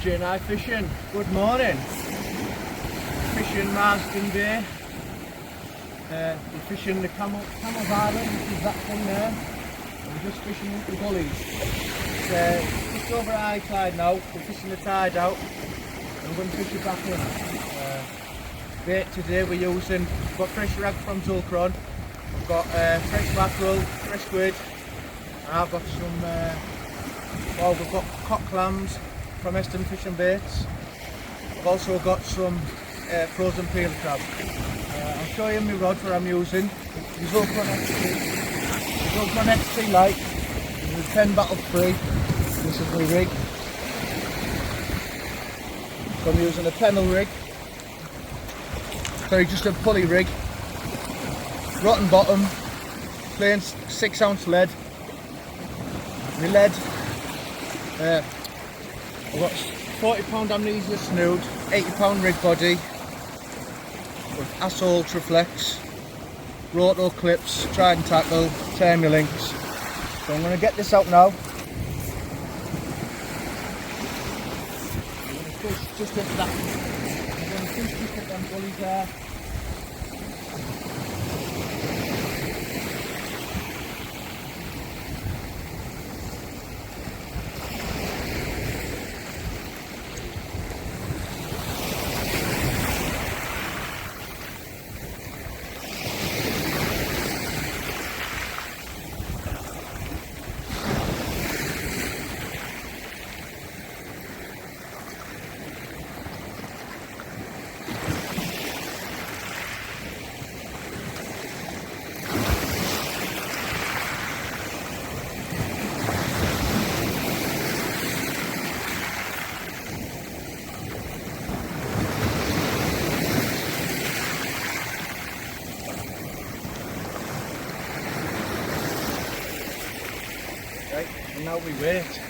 J and I fishing. Good morning. Fishing Marsden Bay. We're fishing the Camel's Island, which is that thing there. We're just fishing the gullies. It's just over high tide now. We're fishing the tide out. And we're going to fish it back in. Bait today we're using, we've got fresh rag from Zulcron. We've got fresh mackerel, fresh squid. And I've got some, we've got cock clams from Marsden Fish and Baits. I've also got some frozen peel crab. I'll show you my rod that I'm using. The Zulcron XT Light. It's a 10 battle free. This is my rig. So I'm using a pennel rig. Sorry, just a pulley rig. Rotten bottom. Plain 6-ounce lead. My lead. I've got £40 amnesia snood, £80 rig body. With ASSA Ultra Flex, roto clips, try and tackle, term your links. So I'm going to get this out now. I'm going to fish just into that. I'm going to fish just at them gullies there. Right, and now we wait.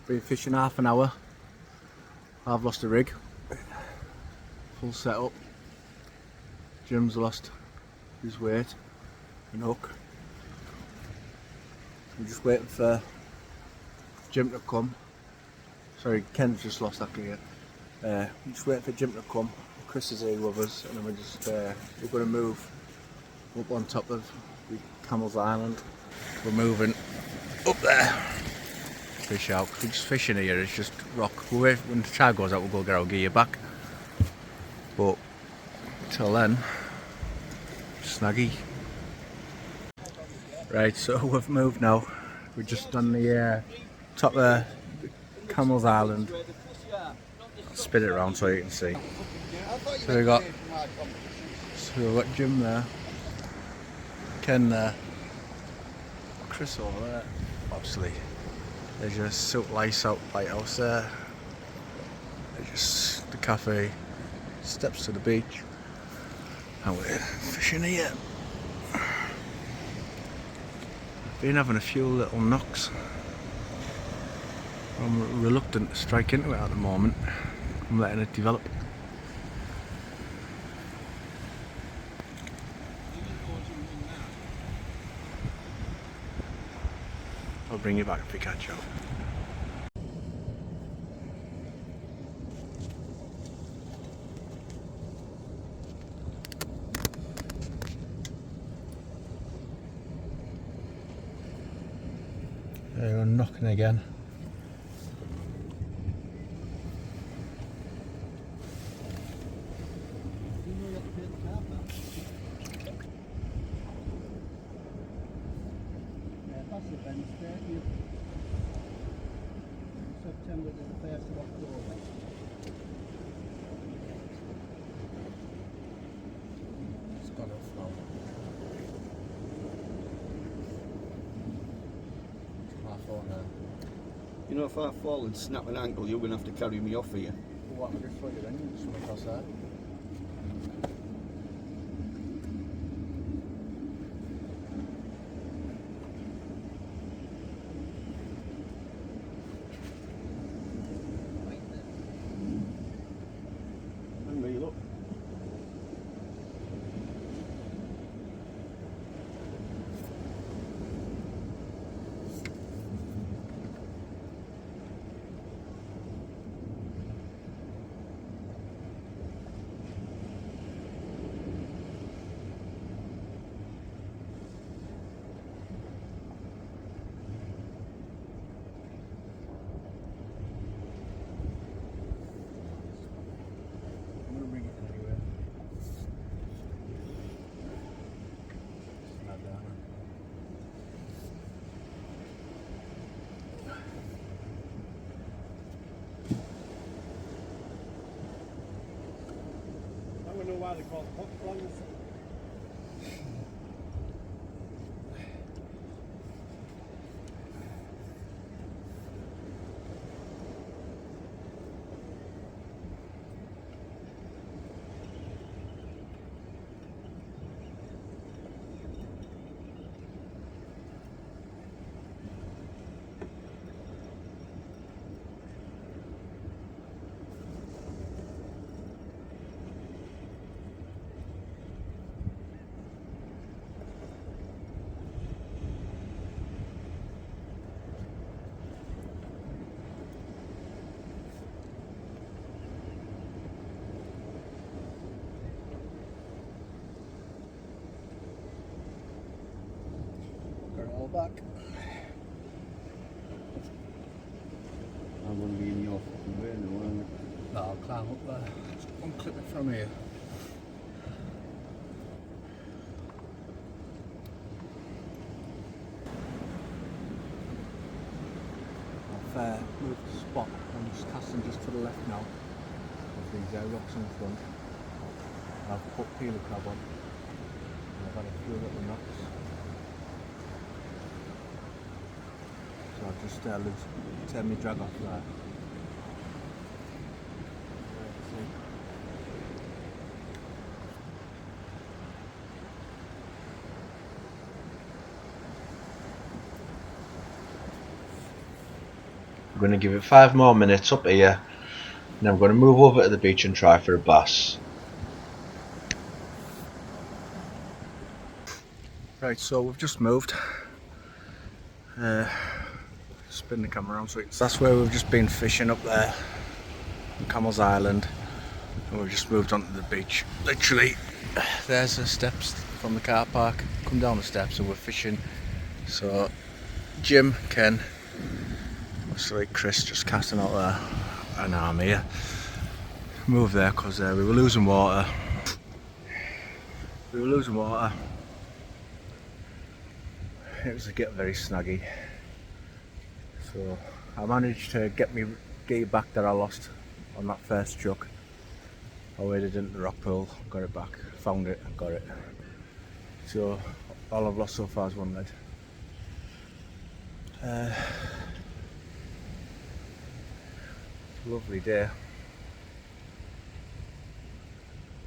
Been fishing half an hour. I've lost a rig. Full setup. Jim's lost his weight and hook. I'm just waiting for Jim to come. Sorry, Ken's just lost that gear. I'm just waiting for Jim to come. Chris is here with us, and then we're going to move up on top of the Camel's Island. We're moving up there. Fish out. We're just fishing here. It's just rock. When the tide goes out, we'll go get our gear back. But till then, snaggy. Right, so we've moved now. We're just on the top of Camel's Island. I'll spin it around so you can see. So we've got Jim there, Ken there, Chris over there. Obviously, there's your Silk Lighthouse there. There's just the cafe, steps to the beach, and we're fishing here. Been having a few little knocks. I'm reluctant to strike into it at the moment. I'm letting it develop. I'll bring you back if we catch up. There, I'm knocking again. 1st of October. It's gone off now. My phone now. You know, if I fall and snap an ankle, you're going to have to carry me off here. What, I just thought you then, you just went across there. And me, look. I'm going to bring it anyway. Snap down. I don't know why they call it hot flounders. Got it all back. I'm going to be in your fucking way now, aren't I? No, I'll climb up there. Just unclip it from here. I've moved the spot. I'm just casting just to the left now. With these rocks in front. I've put peeler crab on. And I've had a few little knocks. So I've just turn my drag off there. I'm going to give it 5 more minutes up here, and I'm going to move over to the beach and try for a bass. Right, so we've just moved. Spin the camera around so that's where we've just been fishing up there on Camel's Island, and we've just moved onto the beach. Literally, there's the steps from the car park. Come down the steps and we're fishing. So Jim, Ken, obviously Chris just casting out there, and I'm here. Move there because we were losing water. It was getting very snaggy. So I managed to get me gear back that I lost on that first chuck. I waded into the rock pool, got it back, found it, got it. So all I've lost so far is 1 lead. Lovely day.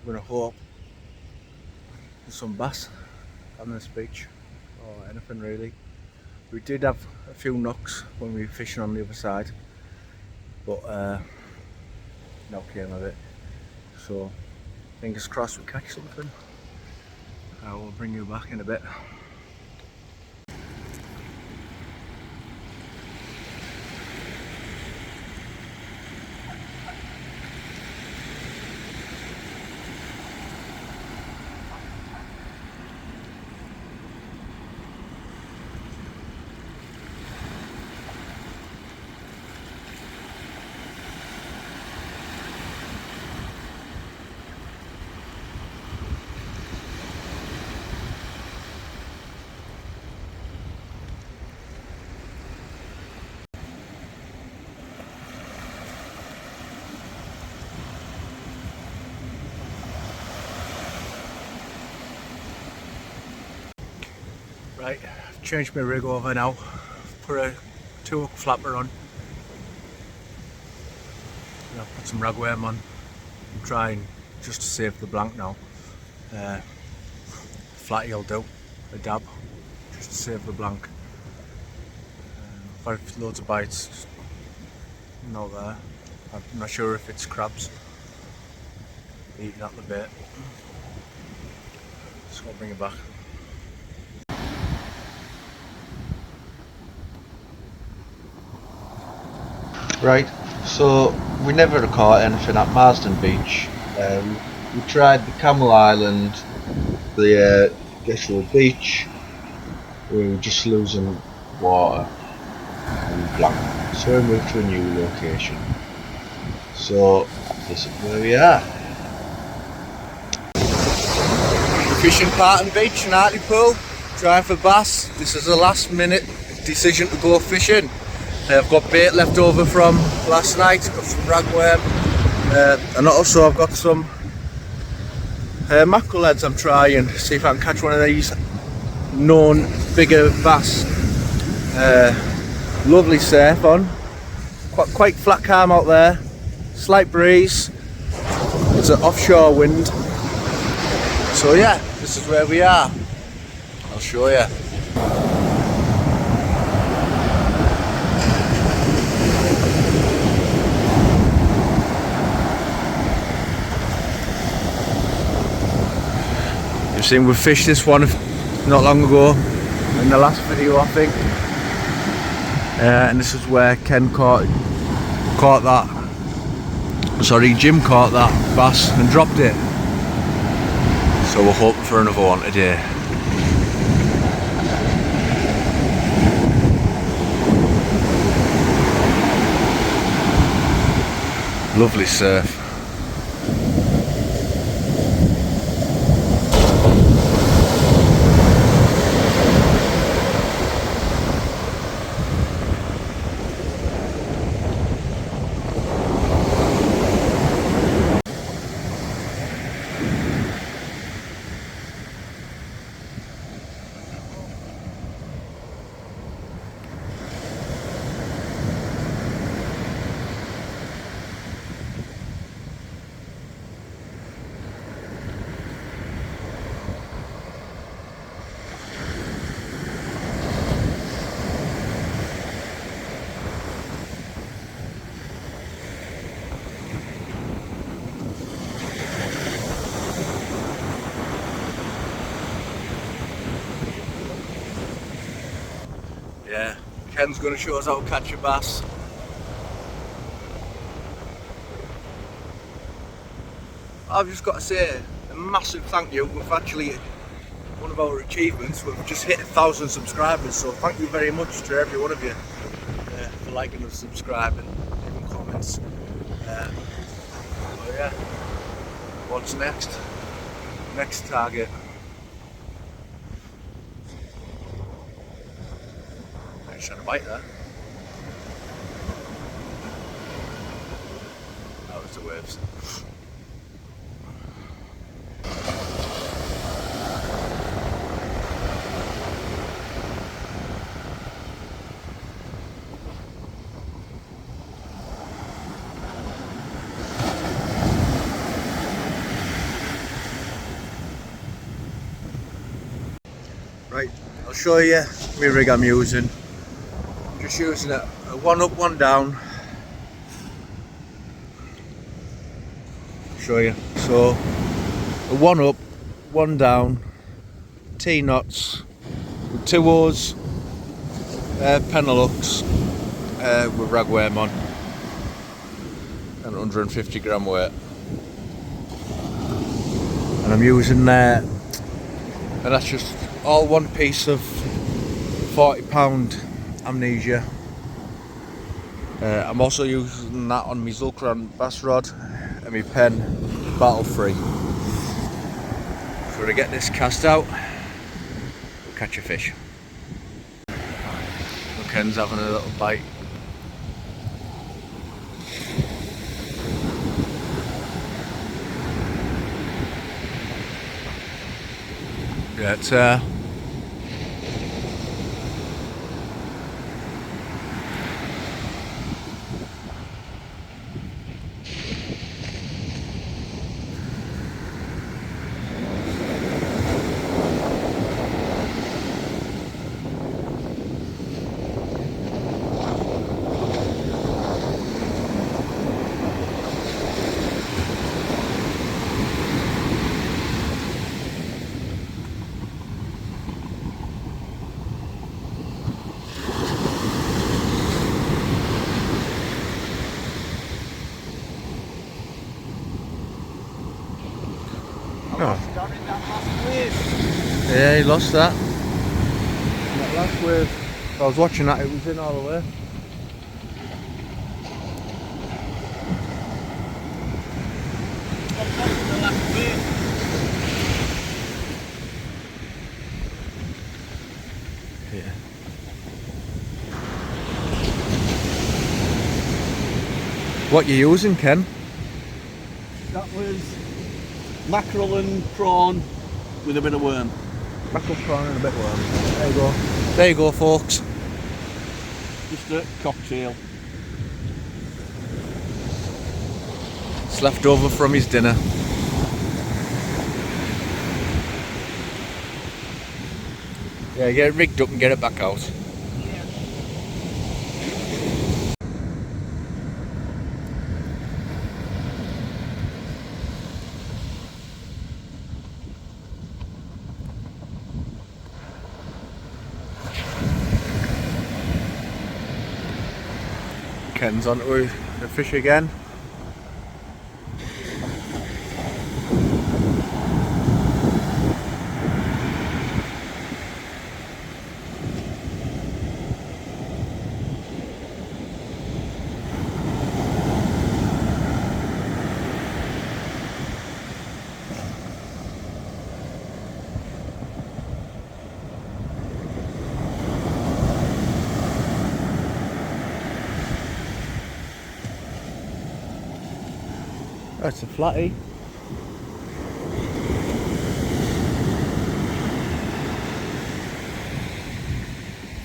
I'm gonna hope there's some bass on this beach, or anything really. We did have a few knocks when we were fishing on the other side, but no came of it. So fingers crossed we catch something. I will bring you back in a bit. Right, I've changed my rig over now. Put a 2-hook flapper on. I've put some ragworm on. I'm trying just to save the blank now. Flatty will do, a dab, just to save the blank. I've had loads of bites, just not there. I'm not sure if it's crabs eating at the bait. Just gonna bring it back. Right, so we never caught anything at Marsden Beach. We tried the Camel Island, the Geshel Beach. We were just losing water and blank, so we moved to a new location. So this is where we are. Fishing Crimdon Beach in Hartlepool, trying for bass. This is a last minute decision to go fishing. I've got bait left over from last night, got some ragworm, and also I've got some mackerel heads. I'm trying to see if I can catch one of these known bigger bass. Lovely surf on, quite flat calm out there, slight breeze, it's an offshore wind. So yeah, this is where we are. I'll show you. You've seen we fished this one not long ago in the last video, I think. And this is where Ken caught that. Sorry, Jim caught that bass and dropped it. So we're hoping for another one today. Lovely surf. Yeah, Ken's going to show us how to catch a bass. I've just got to say a massive thank you. We've actually, one of our achievements, we've just hit 1,000 subscribers, so thank you very much to every one of you for liking and subscribing, leaving comments. So yeah, what's next? Next target. Trying to bite there. That was the waves. Right, I'll show you my rig I'm using. Just using a 1 up, 1 down. Show you. So a 1 up, 1 down, T-knots with 2 oars, penalux with ragworm on, and 150 gram weight. And I'm using and that's just all one piece of 40-pound amnesia. I'm also using that on my Zulcron bass rod and my pen battle free. So to get this cast out, we'll catch a fish. Ken's having a little bite. Yeah, lost that in that last wave. Yeah, he lost that. That last wave. I was watching that, it was in all the way. Got lost in the last wave. Yeah. What you using, Ken? That was mackerel and prawn with a bit of worm. Mackerel, prawn and a bit of worm. There you go. There you go, folks. Just a cocktail. It's left over from his dinner. Yeah, get it rigged up and get it back out. Ken's onto the fish again. That's a flatty.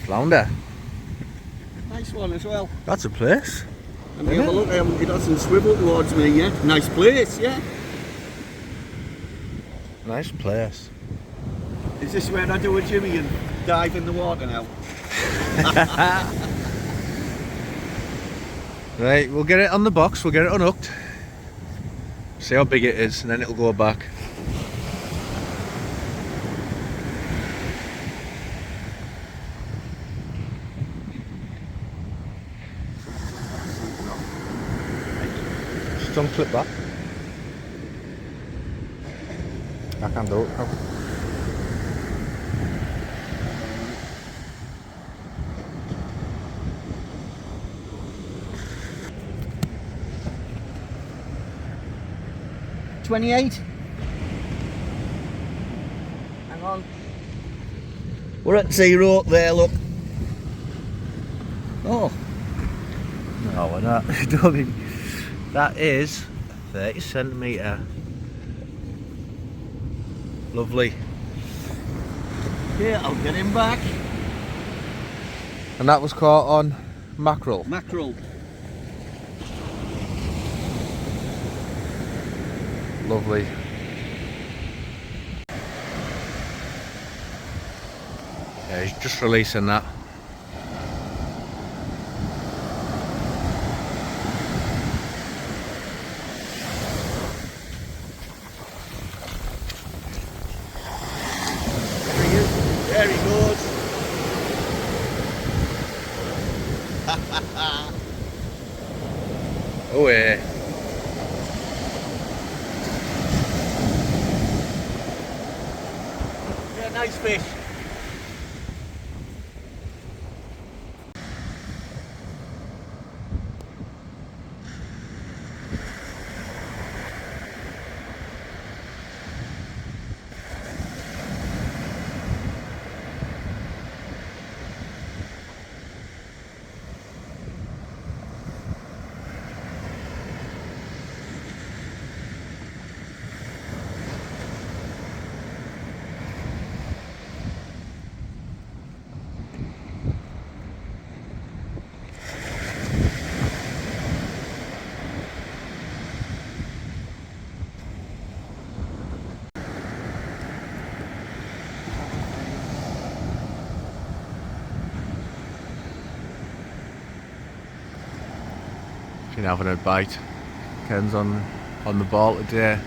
Flounder. Nice one as well. That's a place. And have a look, it hasn't swiveled towards me yet. Nice place, yeah. Nice place. Is this where I do a Jimmy and dive in the water now? Right, we'll get it on the box, we'll get it unhooked. See how big it is, and then it'll go back. Just unclip that. I can do it now. $28. Hang on. We're at 0 there, look. Oh. No, we're not. Don't be- that is 30 centimetre. Lovely. Here, I'll get him back. And that was caught on mackerel. Mackerel. Lovely. Yeah, he's just releasing that. There he goes. Oh yeah. Yeah, nice fish. Been having a bite. Ken's on the ball today.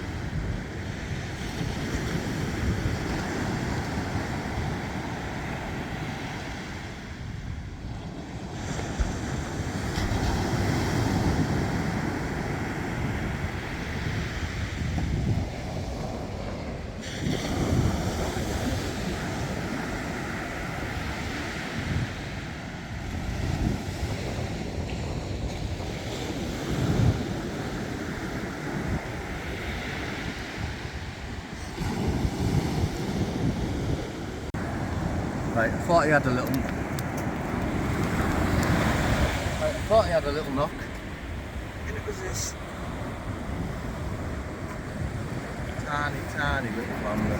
Right, I thought he had a little. Right, I thought he had a little knock. And it was this tiny little flounder.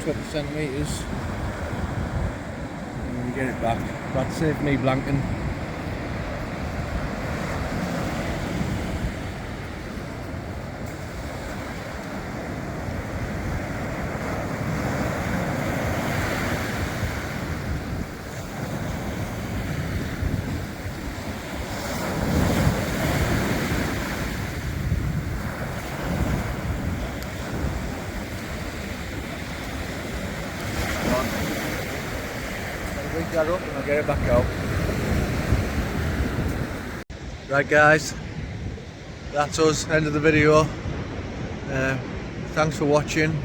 20 centimetres. And we get it back. That saved me blanking. Rig that up and I'll get it back out. Right guys, that's us, end of the video. Thanks for watching.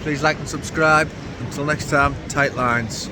Please like and subscribe. Until next time, tight lines.